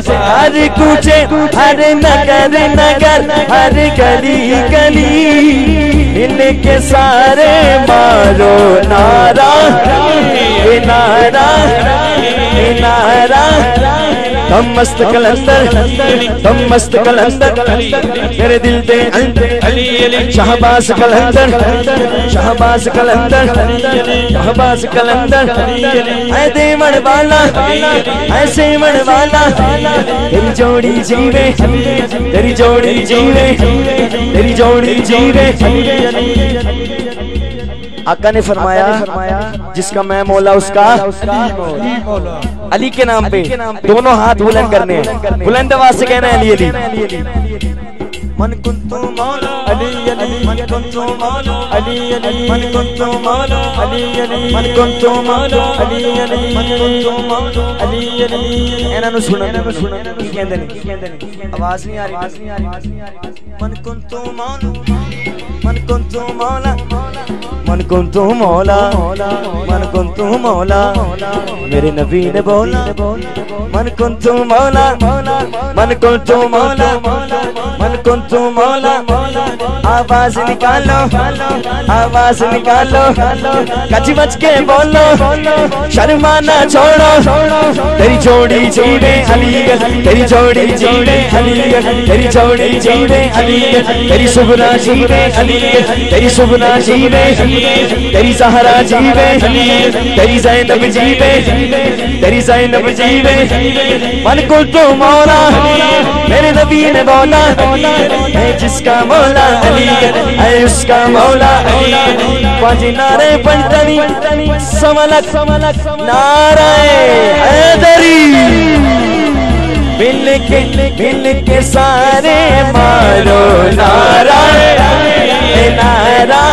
ہر کوچے ہر نگر نگر ہر گلی گلی ان کے سارے مارو نعرہ نعرہ نعرہ ہم مست کلندر ہم مست کلندر میرے دل دے شہباز کلندر شہباز کلندر شہباز کلندر اے دیمڑ والا اے سیمڑ والا تیری جوڑی جیوے تیری جوڑی جیوے تیری جوڑی جیوے آقا نے فرمایا جس کا میں مولا اس کا علی کے نام پہ دونوں ہاتھ بلند کرنے ہیں بلند آواز سے کہنا ہے علی علی من کنتو مولا علی علی من کنتو مولا علی علی من کنتو مولا علی علی من کنتو مولا علی علی من کنتو مولا علی علی اینا نو سنو کی کہندے نہیں آواز نہیں آ رہی من کنتو مولا من کنتو مولا من کنتو مولا من کنتو مولا میرے نبی نے بولا من کنتو مولا من کنتو مولا من کنتو مولا آواز نکالو آواز نکالو کچ بچ کے بولو شرمانا چھوڑو تیری جوڑی جیوے علی تیری جوڑی جیوے علی تیری جوڑی جیوے علی تیری سبنا جیوے علی تیری سبنا جیوے تیری زہرا جیوے تیری زینب جیوے تیری زینب جیوے من کنتو مولا میرے نبی نے بولا اے جس کا مولا علی اے اس کا مولا علی پانچ نعرے پنٹنی سملک نعرہ حیدری مل کے سارے مارو نعرہ نعرہ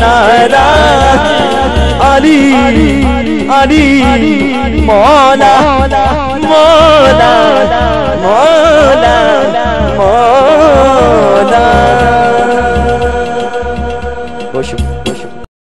نعرہ علی علی مولا مولا مولا